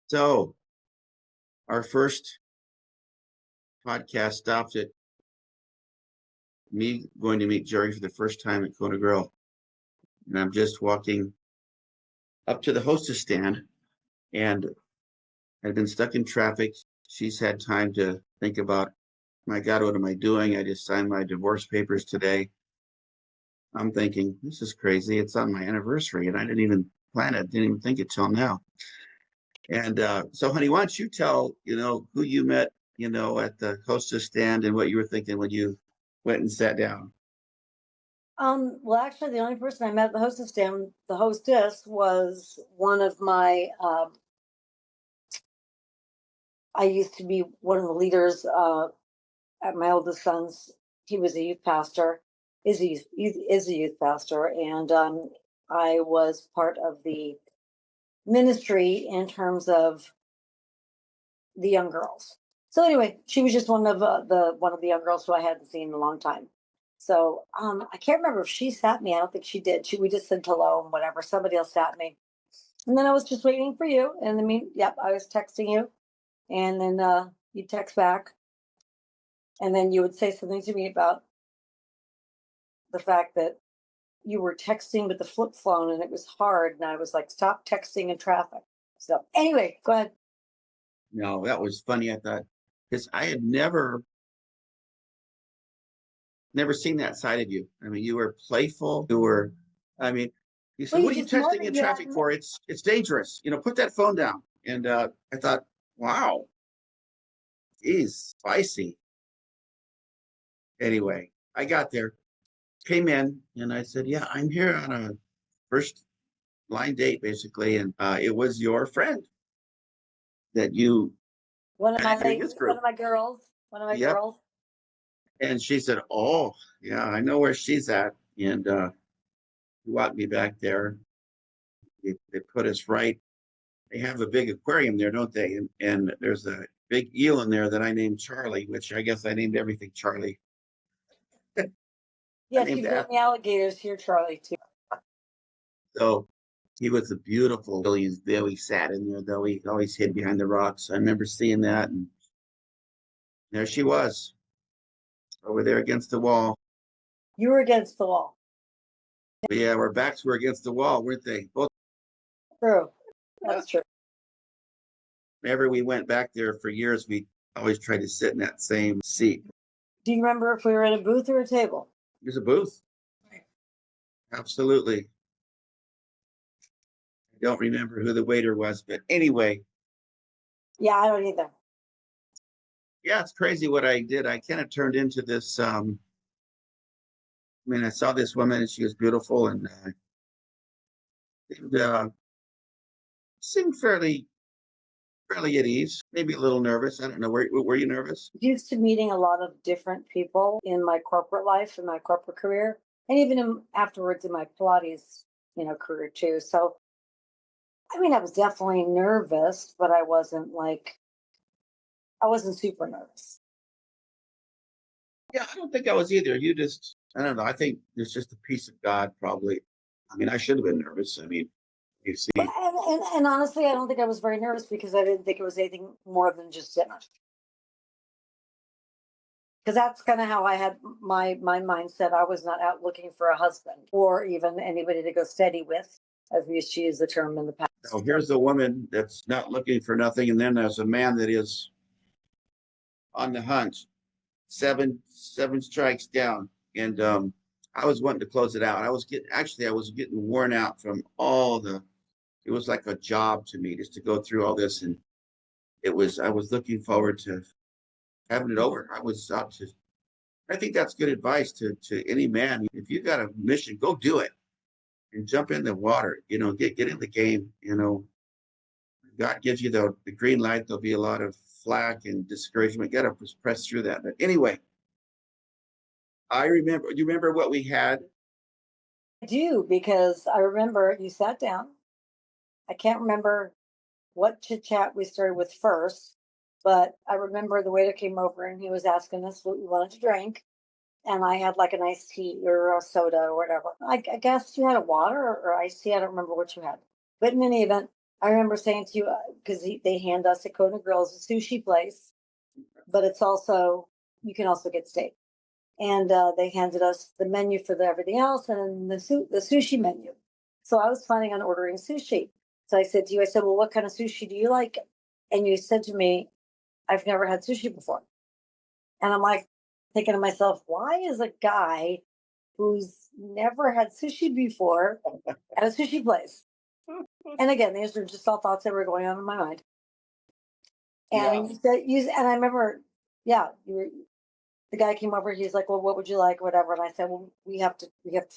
So our first podcast stopped at me going to meet Jerry for the first time at Kona Grill. And I'm just walking up to the hostess stand and I'd been stuck in traffic. She's had time to think about, my God, what am I doing? I just signed my divorce papers today. I'm thinking, this is crazy. It's on my anniversary and I didn't even plan it, didn't even think it till now. And so, honey, why don't you tell, who you met, at the hostess stand and what you were thinking when you went and sat down. Well, actually, the only person I met at the hostess stand, the hostess, was one of my. I used to be one of the leaders at my oldest son's. He was a youth pastor, is a youth pastor, and I was part of the ministry in terms of the young girls. So anyway, she was just one of the young girls who I hadn't seen in a long time. So I can't remember if she sat me. I don't think she did. We just said hello and whatever. Somebody else sat me, and then I was just waiting for you. And I mean, yep, I was texting you, and then you text back, and then you would say something to me about the fact that you were texting with the flip phone, and it was hard. And I was like, stop texting in traffic. So anyway, go ahead. No, that was funny. I thought, because I had never seen that side of you. I mean, you were playful. I mean, you said, Well, what you are you just know texting that in you traffic hadn't. for? It's dangerous. Put that phone down. And I thought, wow, geez, spicy. Anyway, I got there, came in, and I said, yeah, I'm here on a first line date, basically. And it was your friend that you One of had my in ladies, this one group. of my girls, one of my Yep. girls. And she said, oh, yeah, I know where she's at. And walked me back there. They put us right. They have a big aquarium there, don't they? And there's a big eel in there that I named Charlie, which I guess I named everything Charlie. I Yes, named you've got that. the alligators here, Charlie, too. So he was a beautiful Billy. Though he sat in there, though he always hid behind the rocks. I remember seeing that, and there she was over there against the wall. You were against the wall. But yeah, our backs were against the wall, weren't they? Both. True. That's true. Whenever we went back there for years, we always tried to sit in that same seat. Do you remember if we were in a booth or a table? There's a booth. Absolutely. I don't remember who the waiter was, but anyway, Yeah, I don't either. yeah, it's crazy what I did. I kind of turned into this. I mean, I saw this woman and she was beautiful and seemed fairly at ease, maybe a little nervous. I don't know. Were you nervous? Used to meeting a lot of different people in my corporate life, in my corporate career, and even afterwards in my Pilates, career too. So, I mean, I was definitely nervous, but I wasn't super nervous. Yeah, I don't think I was either. I don't know. I think there's just a peace of God, probably. I mean, I should have been nervous. I mean, you But, see, and honestly, I don't think I was very nervous because I didn't think it was anything more than just dinner. Because that's kind of how I had my mindset. I was not out looking for a husband or even anybody to go steady with, as we used to use the term in the past. so here's a woman that's not looking for nothing, and then there's a man that is on the hunt, seven strikes down, and I was wanting to close it out. I was getting worn out from all the. It was like a job to me just to go through all this, and I was looking forward to having it over. I was out to. I think that's good advice to any man. If you got a mission, go do it and jump in the water. Get in the game. God gives you the green light. There'll be a lot of flack and discouragement. You got to press through that. But anyway, I remember. You remember what we had? I do because I remember you sat down. I can't remember what chit chat we started with first, but I remember the waiter came over and he was asking us what we wanted to drink. And I had like an iced tea or a soda or whatever. I guess you had a water or iced tea. I don't remember what you had. But in any event, I remember saying to you, because they hand us at Kona Grills a sushi place, but it's also, you can also get steak. And they handed us the menu for everything else and the sushi menu. So I was planning on ordering sushi. So I said to you, I said, well, what kind of sushi do you like? And you said to me, I've never had sushi before. And I'm like thinking to myself, why is a guy who's never had sushi before at a sushi place? And again, these are just all thoughts that were going on in my mind. Yeah. And and I remember, yeah, the guy came over. He's like, "Well, what would you like, whatever?" And I said, "Well, we have to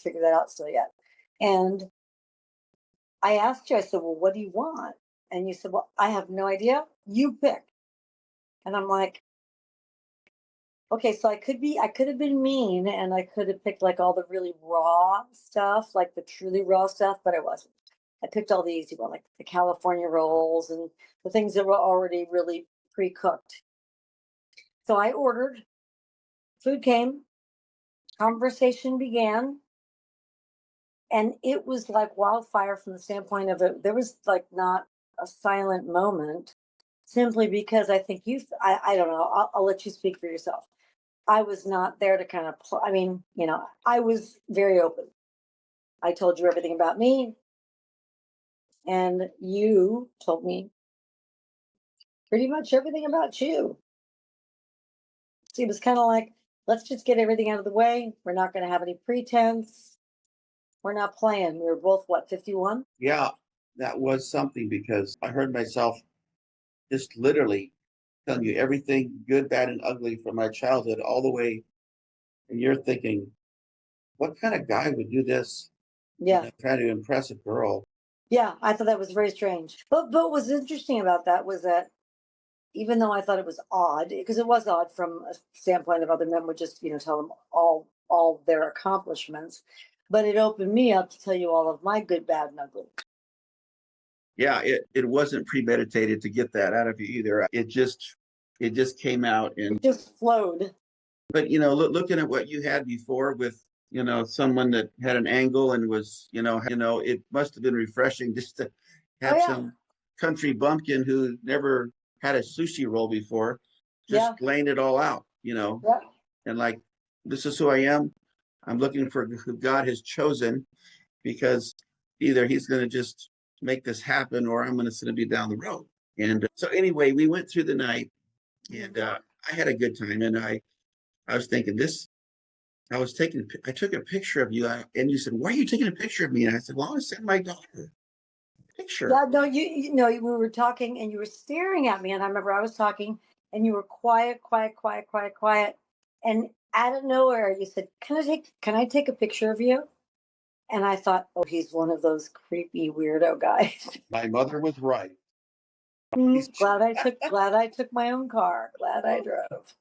figure that out still yet." And I asked you, I said, "Well, what do you want?" And you said, "Well, I have no idea. You pick." And I'm like, "Okay, so I could have been mean, and I could have picked like all the really raw stuff, like the truly raw stuff, but I wasn't. I picked all the easy one, like the California rolls and the things that were already really pre-cooked." So I ordered. Food came. Conversation began, and it was like wildfire from the standpoint of it. There was like not a silent moment, simply because I think I don't know. I'll let you speak for yourself. I was not there to kind of I mean, I was very open. I told you everything about me, and you told me pretty much everything about you. See, it was kind of like, let's just get everything out of the way. We're not going to have any pretense. We're not playing. We were both, what, 51? Yeah, that was something because I heard myself just literally telling you everything good, bad, and ugly from my childhood all the way. And you're thinking, what kind of guy would do this? Yeah. Try to impress a girl. Yeah, I thought that was very strange. But what was interesting about that was that even though I thought it was odd, because it was odd from a standpoint of other men would just, tell them all their accomplishments, but it opened me up to tell you all of my good, bad, and ugly. Yeah, it wasn't premeditated to get that out of you either. It just came out. And It just flowed. but looking at what you had before with someone that had an angle and was it must have been refreshing just to Oh have yeah. some country bumpkin who never had a sushi roll before just Yeah. laying it all out, Yeah. and like, this is who I am. I'm looking for who God has chosen, because either he's going to just make this happen or I'm going to be down the road. And so anyway, we went through the night, and I had a good time. And I was thinking this. I took a picture of you, and you said, "Why are you taking a picture of me?" And I said, "Well, I want to send my daughter a picture." Yeah, no, you know, we were talking and you were staring at me, and I remember I was talking and you were quiet, quiet, quiet, quiet, quiet, and out of nowhere you said, "Can I take a picture of you?" And I thought, "Oh, he's one of those creepy weirdo guys." My mother was right. Glad I took my own car. Glad I drove.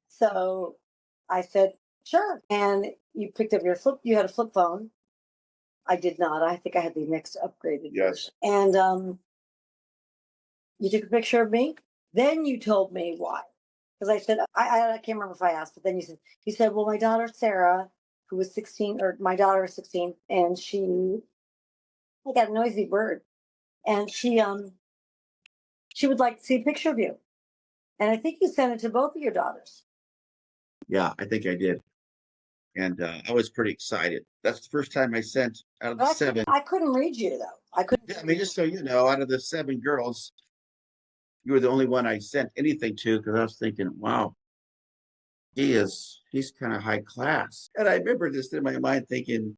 So I said, "Sure." And you picked up you had a flip phone. I did not. I think I had the next upgraded Yes. version. And you took a picture of me. Then you told me why. Because I said, I can't remember if I asked, but then you said, well, my daughter Sarah, who was 16, or my daughter is 16, and I got a noisy bird, and she would like to see a picture of you. And I think you sent it to both of your daughters. Yeah, I think I did. And I was pretty excited. That's the first time I sent out of the But seven. I couldn't read you though. I couldn't. Yeah, I mean, just so you know, out of the seven girls, you were the only one I sent anything to, because I was thinking, wow, he's kind of high class. And I remember this in my mind thinking,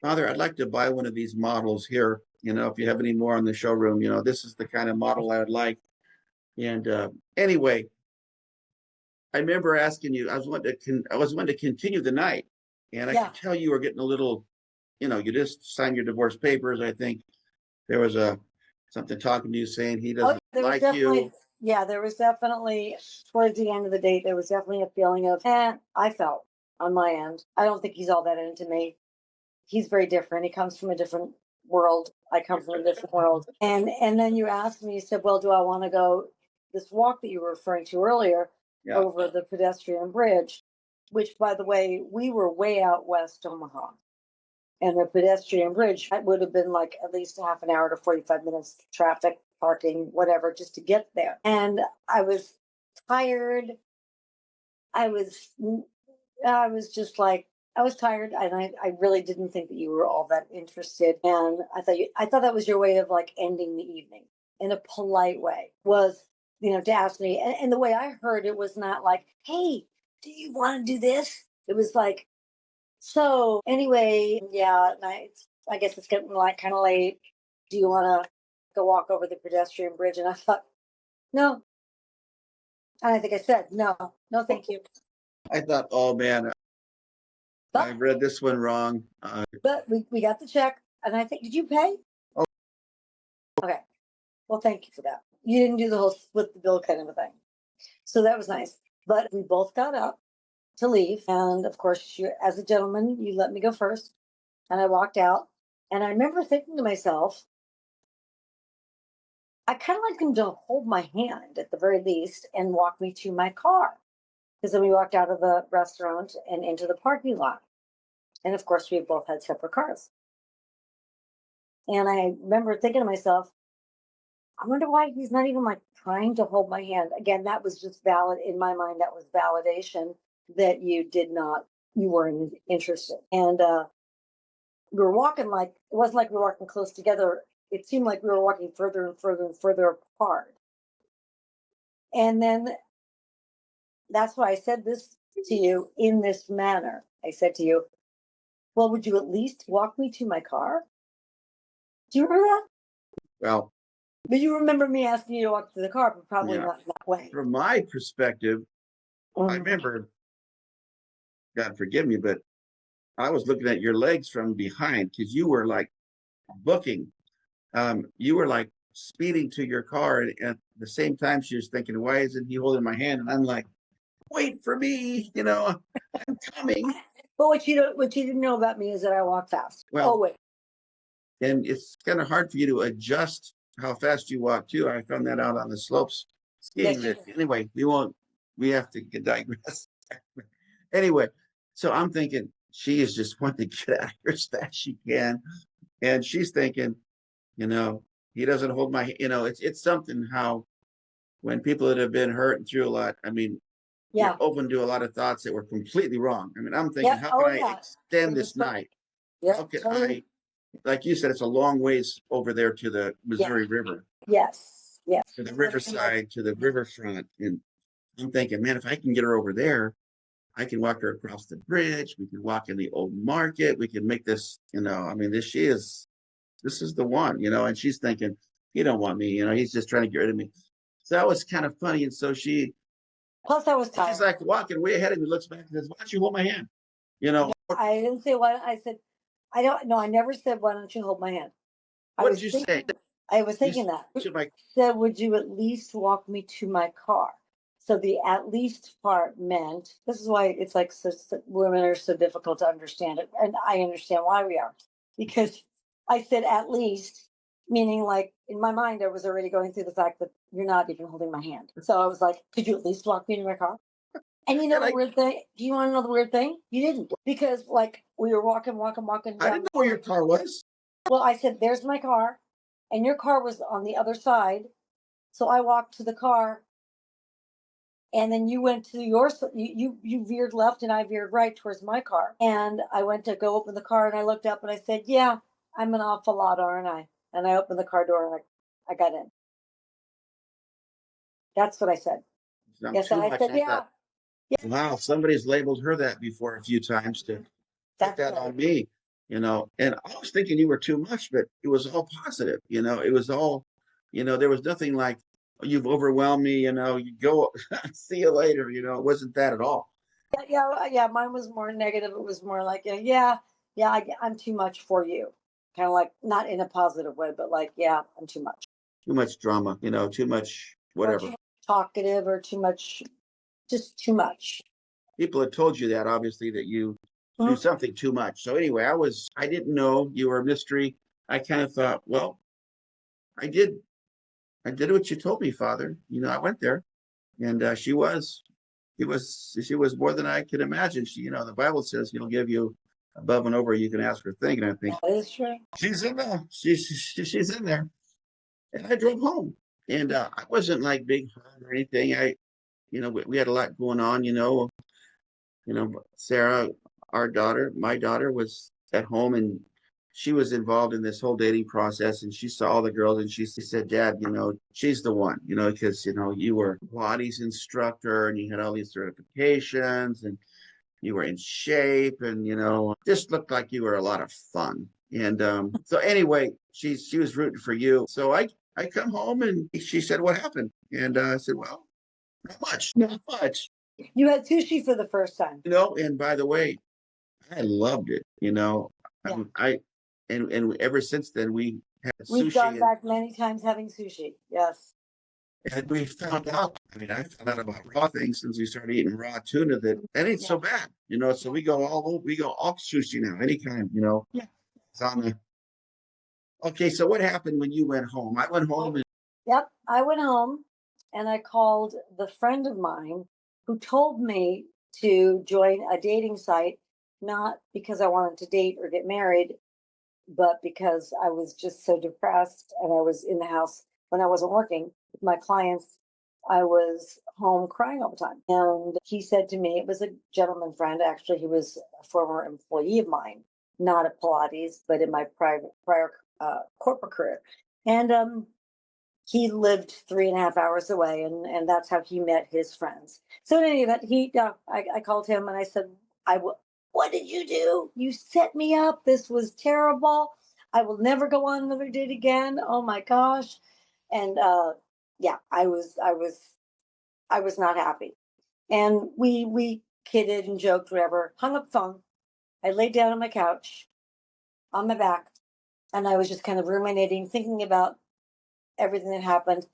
Father, I'd like to buy one of these models here. If you have any more on the showroom, this is the kind of model I would like. And anyway, I remember asking you. I was wanting to continue the night, and I Yeah. could tell you were getting a little. You just signed your divorce papers. I think there was something talking to you saying he Oh, doesn't there was like definitely, you. yeah, there was definitely towards the end of the date, there was definitely a feeling of, I felt on my end. I don't think he's all that into me. He's very different. He comes from a different world. I come from a different world. And then you asked me, you said, well, do I want to go this walk that you were referring to earlier Yeah, over the pedestrian bridge, which by the way, we were way out west Omaha. and the pedestrian bridge, that would have been like at least a half an hour to 45 minutes, traffic, parking, whatever, just to get there. And I was tired. I was, I was just like, I was tired, and I really didn't think that you were all that interested. And I thought that was your way of like ending the evening in a polite way. Was, to ask me, and the way I heard it was not like, "Hey, do you want to do this?" It was like, so anyway, yeah, I guess it's getting like kind of late. Do you want to go walk over the pedestrian bridge? And I thought, no. And I think I said, no, no, thank you. I thought, oh man, I But read this one wrong. we got the check, and I think, did you pay? Oh. Okay. Well, thank you for that. You didn't do the whole split the bill kind of a thing. So that was nice. But we both got up to leave. And of course, as a gentleman, you let me go first. And I walked out. And I remember thinking to myself, I kind of like him to hold my hand at the very least and walk me to my car. Because then we walked out of the restaurant and into the parking lot. And of course, we both had separate cars. And I remember thinking to myself, I wonder why he's not even like trying to hold my hand. Again, that was just valid in my mind. That was validation that you weren't interested. And we were walking like, it wasn't like we were walking close together. It seemed like we were walking further and further and further apart. And then that's why I said this to you in this manner. I said to you, well, would you at least walk me to my car? Do you remember that? Well, But you remember me asking you to walk to the car, but probably yeah. not that way. From my perspective, I remember, God forgive me, but I was looking at your legs from behind because you were like booking. You were like speeding to your car, and at the same time, she was thinking, "Why isn't he holding my hand?" And I'm like, "Wait for me, I'm coming." But what you didn't know about me is that I walk fast. Well, Always. and it's kind of hard for you to adjust how fast you walk too. I found that out on the slopes skiing. Yes, you That did. anyway, we have to digress. Anyway, so I'm thinking she is just wanting to get out of here as fast as she can, and she's thinking, he doesn't hold my, it's something how when people that have been hurt and through a lot, I mean, you're Yeah. open to a lot of thoughts that were completely wrong. I mean, I'm thinking, Yeah. how can Oh I yeah. extend It was this night? yeah. How can Totally. like you said, it's a long ways over there to the Yeah. Missouri River, Yes. Yes. to the riverside, to the riverfront. And I'm thinking, man, if I can get her over there, I can walk her across the bridge. We can walk in the old market. We can make this, I mean, this is the one, and she's thinking, he don't want me, he's just trying to get rid of me. So that was kind of funny. And so Plus, I was she's tired. like walking way ahead of me, looks back and says, "Why don't you hold my hand?" You know, I didn't say why. I said, I don't. No, I never said, "Why don't you hold my hand?" I what did was you say? thinking. I was You thinking that. said, like, Said, "Would you at least walk me to my car?" So the "at least" part meant this is why it's like women are so difficult to understand it, and I understand why we are, because I said "at least," meaning like in my mind I was already going through the fact that you're not even holding my hand. So I was like, "Could you at least walk me to my car?" And you know and the weird thing? Do you want to know the weird thing? You didn't, because like we were walking I down didn't the know where your street. car was. Well, I said, "There's my car," and your car was on the other side. So I walked to the car, and then you went to yours. You veered left, and I veered right towards my car. And I went to go open the car, and I looked up, and I said, "Yeah, I'm an awful lot, aren't I?" And I opened the car door, and I got in. That's what I said. Not Yes, too and I much. said, I "Yeah, thought, wow, somebody's labeled her that before a few times to put that's that right." on me, And I was thinking you were too much, but it was all positive, It was all, there was nothing like, "Oh, you've overwhelmed me, you go, see you later, It wasn't that at all. Yeah. Mine was more negative. It was more like, yeah, I'm too much for you. Kind of like not in a positive way, but like, yeah, I'm too much, Too much drama, too much or whatever. too talkative, or too much, just too much. People had told you that obviously that you do Mhm. something too much. So anyway, I didn't know you were a mystery. I kind of thought, well, I did I did what you told me, Father. I went there, and she was more than I could imagine. The Bible says He'll give you above and over you can ask or think. And I think That is true. she's in there. She's in there. And I drove home. And I wasn't like big hurt or anything. We had a lot going on, Sarah, our daughter, my daughter was at home and she was involved in this whole dating process and she saw all the girls and she said, Dad, she's the one, because, you were Pilates instructor and you had all these certifications and you were in shape and, just looked like you were a lot of fun. And so anyway, she was rooting for you. So I come home and she said, what happened? And I said, well, not much. You had sushi for the first time. And by the way, I loved it. Yeah. And ever since then we had We've gone sushi back many times having sushi. Yes. and we found out. I found out about raw things since we started eating raw tuna that ain't so bad. So we go all sushi now, anytime. Yeah. It's on the. Okay, so what happened when you went home? I went home and Yep. I went home and I called the friend of mine who told me to join a dating site, not because I wanted to date or get married, but because I was just so depressed and I was in the house when I wasn't working with my clients. I was home crying all the time. And he said to me, it was a gentleman friend. Actually, he was a former employee of mine, not at Pilates, but in my prior corporate career. And he lived 3.5 hours away, and that's how he met his friends. So in any event, I called him and I said, what did you do? You set me up. This was terrible. I will never go on another date again. Oh my gosh. And yeah, I was not happy. And we kidded and joked, whatever, hung up the phone. I laid down on my couch on my back, and I was just kind of ruminating, thinking about everything that happened.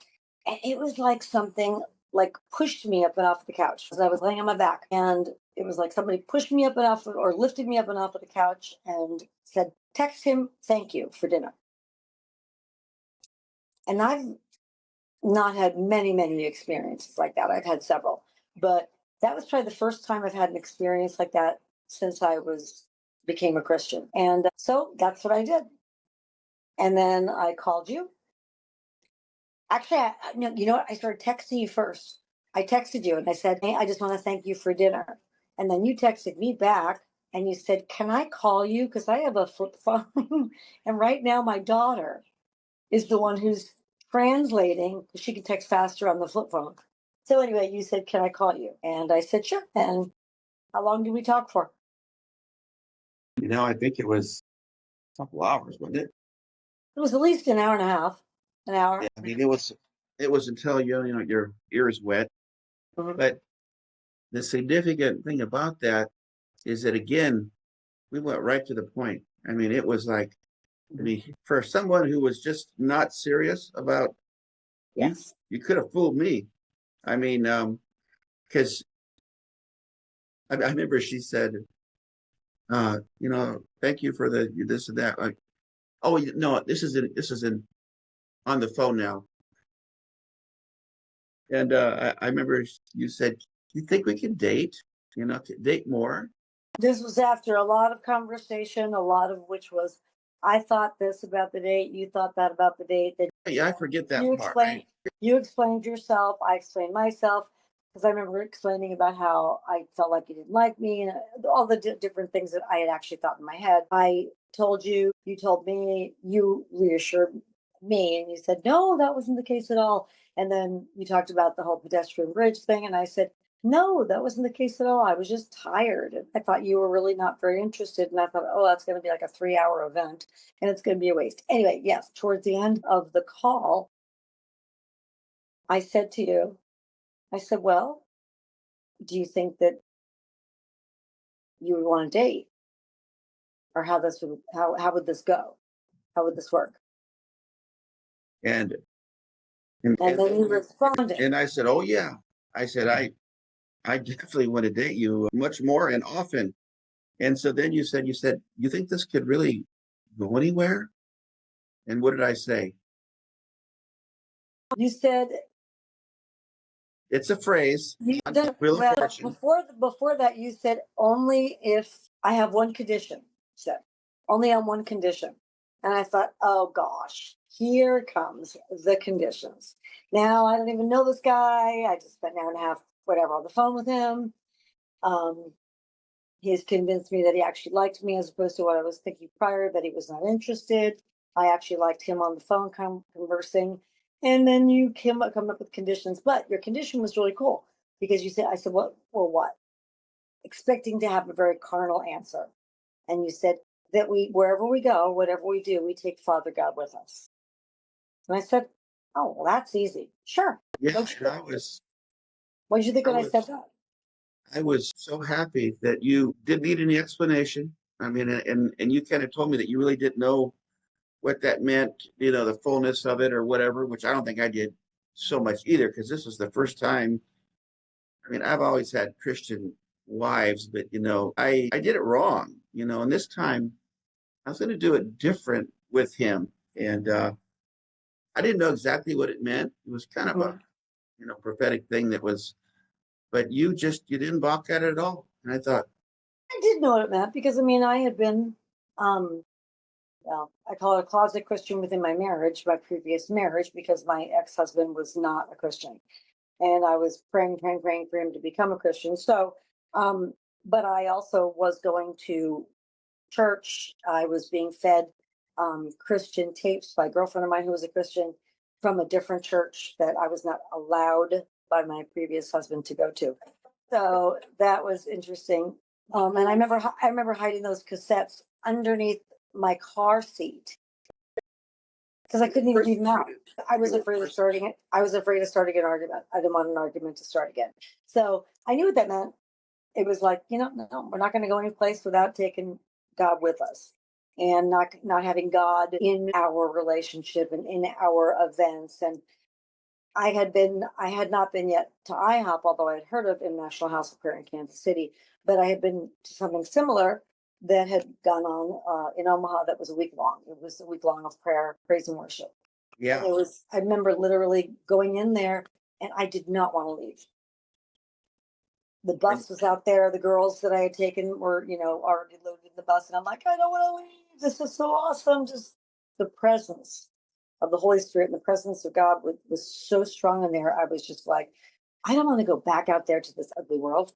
And it was like something like pushed me up and off the couch as I was laying on my back. And it was like somebody pushed me up and off or lifted me up and off of the couch and said, text him, thank you for dinner. And I've not had many, many experiences like that. I've had several, but that was probably the first time I've had an experience like that since I became a Christian. And so that's what I did. And then I called you. Actually, no, you know what? I started texting you first. I texted you and I said, hey, I just want to thank you for dinner. And then you texted me back and you said, can I call you? Because I have a flip phone. And right now, my daughter is the one who's translating because she can text faster on the flip phone. So anyway, you said, can I call you? And I said, sure. And how long did we talk for? I think it was a couple hours, wasn't it? It was at least an hour and a half. An hour. Yeah, it was until your ears wet. Mhm. But the significant thing about that is that again, we went right to the point. It was like, for someone who was just not serious about Yes. you could have fooled me. Because I remember she said, thank you for the this and that. Like, oh no, this is in on the phone now. And I remember you said, you think we can date? Date more? This was after a lot of conversation, a lot of which was, I thought this about the date, you thought that about the date. That Yeah, I forget that you part. explained, you explained yourself, I explained myself, because I remember explaining about how I felt like you didn't like me and all the different things that I had actually thought in my head. I told you, you told me, you reassured me, and you said, no, that wasn't the case at all. And then you talked about the whole pedestrian bridge thing, and I said, no, that wasn't the case at all. I was just tired. And I thought you were really not very interested. And I thought, oh, that's going to be like a 3-hour event and it's going to be a waste. Anyway, yes, towards the end of the call, I said to you, I said, well, do you think that you would want to date? Or how would this go? How would this work? And And then you responded. and I said, oh yeah. I said, I definitely want to date you much more and often. And so then you said, you think this could really go anywhere? And what did I say? You said It's a phrase. you I'm did not really well fortunate. before that you said only if I have one condition, he said, only on one condition. And I thought, oh gosh, here comes the conditions. Now I don't even know this guy. I just spent an hour and a half, whatever, on the phone with him. Um, he's convinced me that he actually liked me as opposed to what I was thinking prior, that he was not interested. I actually liked him on the phone conversing. And then you come up with conditions. But your condition was really cool because you said, I said, what, well, what? Expecting to have a very carnal answer. And you said that we, wherever we go, whatever we do, we take Father God with us. And I said, oh, well, that's easy. Sure. Yeah, What'd you and think? What did you think I when I said was, that? I was so happy that you didn't need any explanation. I mean, and you kind of told me that you really didn't know what that meant, the fullness of it or whatever, which I don't think I did so much either, because this was the first time. I mean, I've always had Christian wives, but I did it wrong, and this time I was going to do it different with him. And I didn't know exactly what it meant. It was kind of a, Mhm. prophetic thing that was, but you didn't balk at it at all. And I thought, I did know what it meant because I mean, I had been, um, well, I call it a closet Christian within my marriage, my previous marriage, because my ex husband was not a Christian. And I was praying, praying, praying for him to become a Christian. So, um, but I also was going to church. I was being fed Christian tapes by a girlfriend of mine who was a Christian from a different church that I was not allowed by my previous husband to go to. So that was interesting. And I remember hiding those cassettes underneath my car seat because I couldn't even leave them out. I was afraid of starting it. I was afraid of starting an argument. I didn't want an argument to start again. So I knew what that meant. It was like, no, we're not going to go any place without taking God with us and not having God in our relationship and in our events. And I had not been yet to IHOP, although I had heard of International House of Prayer in Kansas City, but I had been to something similar that had gone on in Omaha that was a week long. It was a week long of prayer, praise and worship. And yeah, I remember literally going in there and I did not want to leave. The and bus was out there. The girls that I had taken were, already loaded in the bus. And I'm like, I don't want to leave. This is so awesome. Just the presence of the Holy Spirit and the presence of God was so strong in there. I was just like, I don't want to go back out there to this ugly world.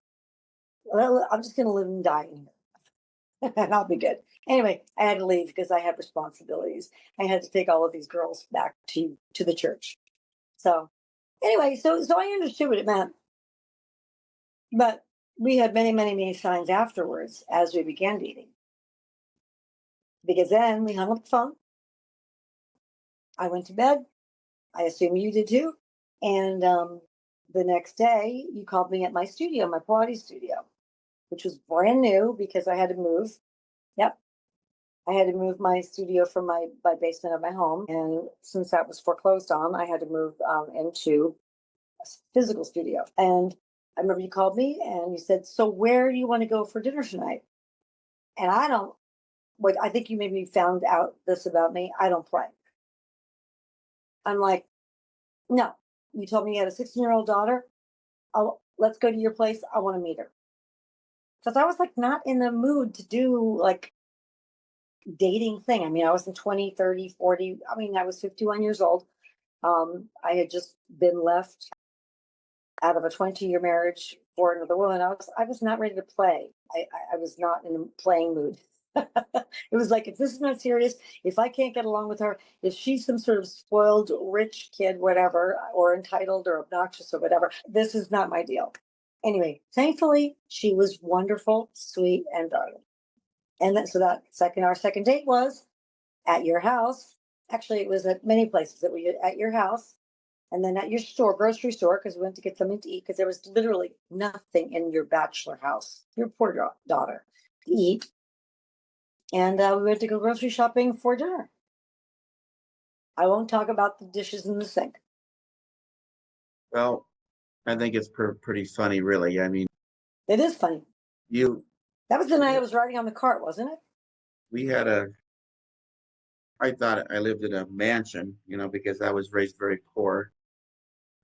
I'm just going to live and die in here and I'll be good. Anyway, I had to leave because I had responsibilities. I had to take all of these girls back to the church. So anyway, so I understood what it meant. But we had many, many, many signs afterwards as we began dating. Because then we hung up the phone. I went to bed. I assume you did too. And the next day, you called me at my studio, my Pilates studio, which was brand new because I had to move. Yep. I had to move my studio from my basement of my home. And since that was foreclosed on, I had to move into a physical studio. And I remember you called me and you said, so where do you want to go for dinner tonight? And I don't, what I think you maybe found out this about me. I don't play. I'm like, no. You told me you had a 16-year-old daughter. Let's go to your place. I want to meet her. Because I was like not in the mood to do like dating thing. I mean, I wasn't 20, 30, 40. I mean, I was 51 years old. I had just been left out of a 20-year marriage for another woman. I was not ready to play. I was not in a playing mood. It was like, if this is not serious, if I can't get along with her, if she's some sort of spoiled rich kid, whatever, or entitled or obnoxious or whatever, this is not my deal. Anyway, thankfully, she was wonderful, sweet, and darling. And then, so that our second date was at your house. Actually, it was at many places that we at your house and then at your store, grocery store, because we went to get something to eat because there was literally nothing in your bachelor house, your poor daughter, to eat. And we went to go grocery shopping for dinner. I won't talk about the dishes in the sink. well, I think it's pretty funny, really. I mean, It is funny. you, That was the we night I had, was riding on the cart, wasn't it? we had I thought I lived in a mansion, because I was raised very poor.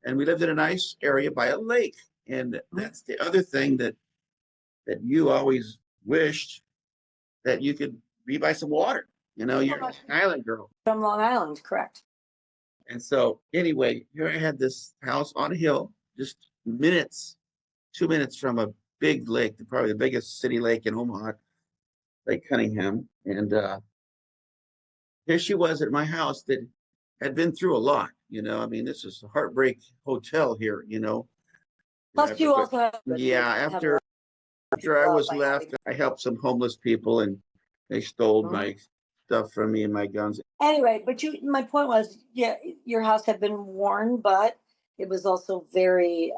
And we lived in a nice area by a lake. And Mhm. that's the other thing that you always wished that you could be by some water. You're an island girl. From Long Island, correct. And so anyway, here I had this house on a hill, just 2 minutes from a big lake, probably the biggest city lake in Omaha, Lake Cunningham. And here she was at my house that had been through a lot. I mean, this is a heartbreak hotel here, Plus, you also have yeah, after I was left, I helped some homeless people and they stole my stuff from me and my guns. Anyway, but my point was, yeah, your house had been worn, but it was also very,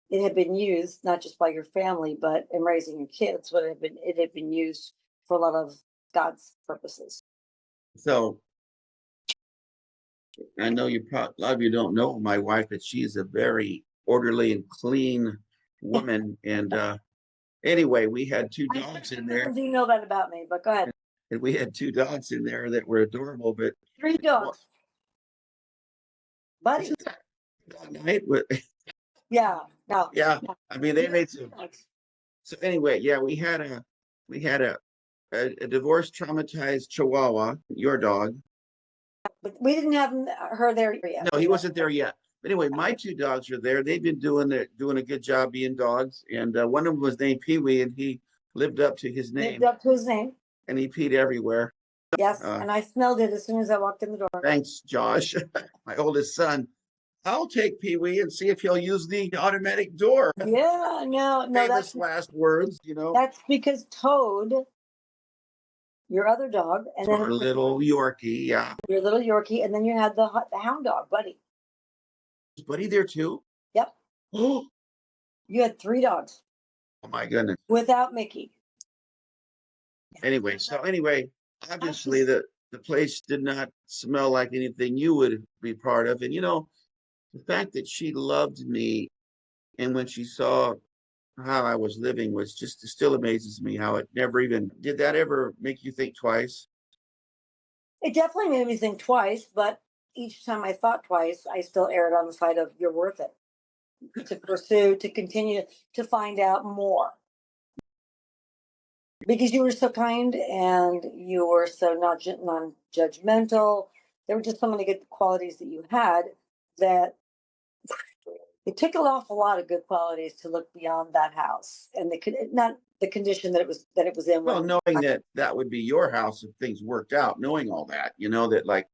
it had been used not just by your family, but in raising your kids, but it had been used for a lot of God's purposes. So I know a lot of you don't know my wife, but she's a very orderly and clean woman. And anyway, we had two dogs in there. Do you know that about me? But go ahead. And we had two dogs in there that were adorable, but 3 dogs. Buddy. Night with, yeah. No. Yeah. I mean, they made some. So anyway, yeah, we had a divorced, traumatized Chihuahua, your dog. But we didn't have her there yet. No, he wasn't there yet. But anyway, my two dogs are there. They've been doing a good job being dogs. And one of them was named Pee Wee, and he lived up to his name. Lived up to his name. And he peed everywhere. Yes, and I smelled it as soon as I walked in the door. Thanks, Josh, my oldest son. I'll take Pee Wee and see if he'll use the automatic door. Yeah, no, Famous last words, That's because Toad, your other dog, and then our little Yorkie, yeah. Your little Yorkie, and then you had the hound dog, Buddy. Is Buddy there too? Yep. Oh, you had 3 dogs. Oh my goodness. Without Mickey. Anyway, obviously the place did not smell like anything you would be part of. And the fact that she loved me, and when she saw how I was living, was just, it still amazes me how it never even, did that ever make you think twice? It definitely made me think twice, but each time I thought twice, I still erred on the side of you're worth it. To pursue, to continue to find out more. Because you were so kind and you were so non-judgmental. There were just so many good qualities that you had that it took an awful lot of good qualities to look beyond that house and not the condition that it was in. Well, knowing that would be your house if things worked out, knowing all that, that like.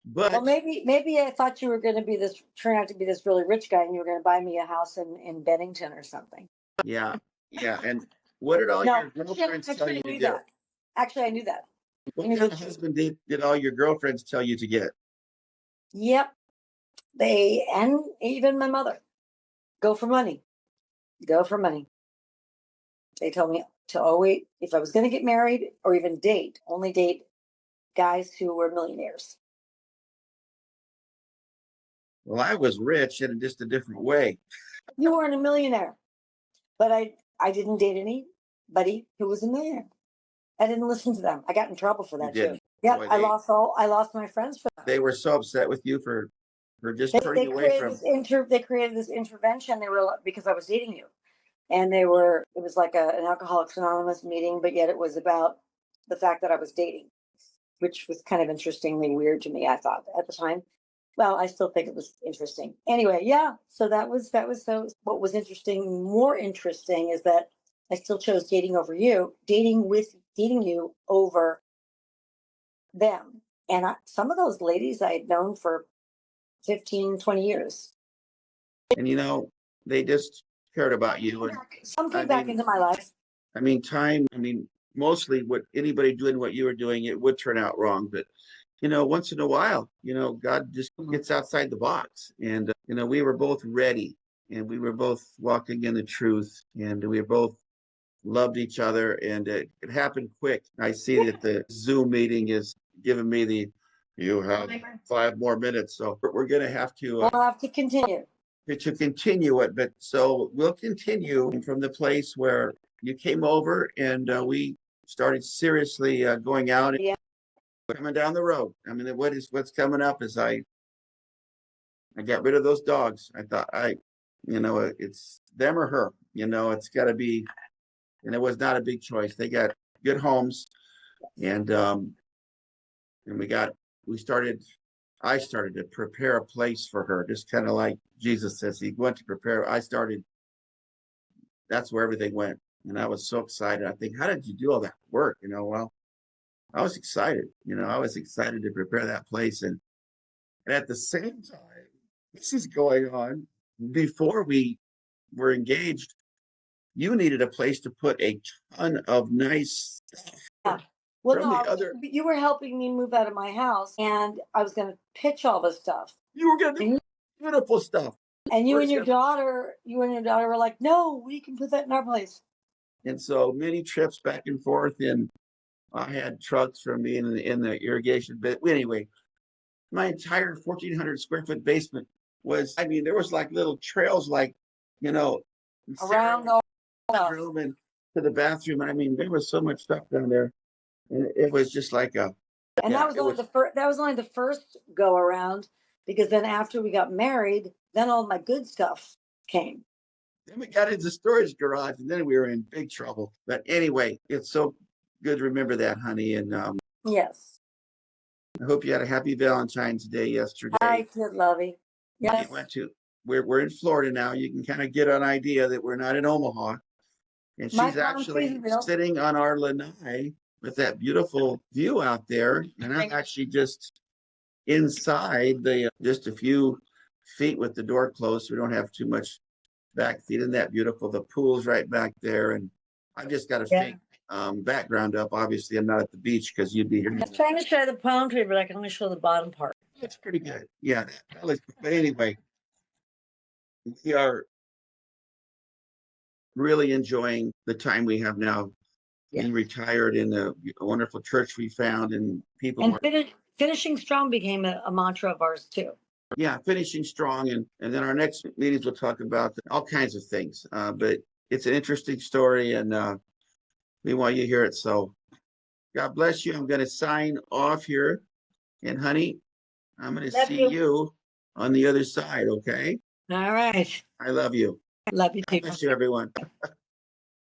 But well, maybe I thought you were going to turn out to be this really rich guy, and you were going to buy me a house in Bennington or something. Yeah, and what did all your girlfriends tell you to get? Actually, I knew that. What kind of husband did all your girlfriends tell you to get? Yep. And even my mother, go for money. Go for money. They told me to always, if I was going to get married or even date, only date guys who were millionaires. Well, I was rich in just a different way. You weren't a millionaire, but I didn't date anybody who was a millionaire. I didn't listen to them. I got in trouble for that too. Yeah, I lost my friends for that. They were so upset with you for just turning away from. They created this intervention. They were because I was dating you, and it was like an Alcoholics Anonymous meeting, but yet it was about the fact that I was dating, which was kind of interestingly weird to me, I thought at the time. Well, I still think it was interesting. Anyway, yeah. So that was what was interesting. More interesting is that I still chose dating you over them. And some of those ladies I had known for 15, 20 years. And they just cared about you. And some came back into my life. Mostly what anybody doing what you were doing, it would turn out wrong. But once in a while, God just gets outside the box. And, we were both ready, and we were both walking in the truth, and we both loved each other, and it happened quick. I see that the Zoom meeting is giving me you have 5 more minutes. So we're going to have to. We'll have to continue. To continue it. But so we'll continue from the place where you came over, and we started seriously going out. Yeah. Coming down the road. What's coming up is I got rid of those dogs. I thought it's them or her. It's got to be and it was not a big choice. They got good homes, and I started to prepare a place for her, just kind of like Jesus says he went to prepare. That's where everything went. And I was so excited. I think, how did you do all that work? Well, I was excited. I was excited to prepare that place. And at the same time, this is going on before we were engaged. You needed a place to put a ton of nice stuff. Yeah. Well, From no, the other, you were helping me move out of my house, and I was going to pitch all the stuff. you were going to do beautiful stuff. And you and your daughter were like, no, we can put that in our place. And so many trips back and forth, and I had trucks from me in the irrigation bit. Anyway, my entire 1,400 square foot basement there was like little trails, like, Around all room and to the bathroom. There was so much stuff down there. And it was just like that was only the first go around, because then after we got married, then all my good stuff came. Then we got into storage garage, and then we were in big trouble. But anyway, it's so good to remember that, honey. And yes, I hope you had a happy Valentine's Day yesterday. I did, Lovey. Yes. We're in Florida now. You can kind of get an idea that we're not in Omaha. And she's actually sitting on our lanai with that beautiful view out there. And I'm actually just inside just a few feet with the door closed, so we don't have too much back feet. Isn't that beautiful? The pool's right back there. And I've just got a fake background up. Obviously, I'm not at the beach because you'd be here. I was trying to show the palm tree, but I can only show the bottom part. That's pretty good. Yeah. But anyway, we are really enjoying the time we have now. Being retired in a wonderful church we found, and people. And finishing strong became a mantra of ours too. Yeah, finishing strong, and then our next meetings we'll talk about all kinds of things. But it's an interesting story, and we want you to hear it. So, God bless you. I'm going to sign off here, and honey, I'm going to see you on the other side. Okay. All right. I love you. Love you too. God bless you, everyone.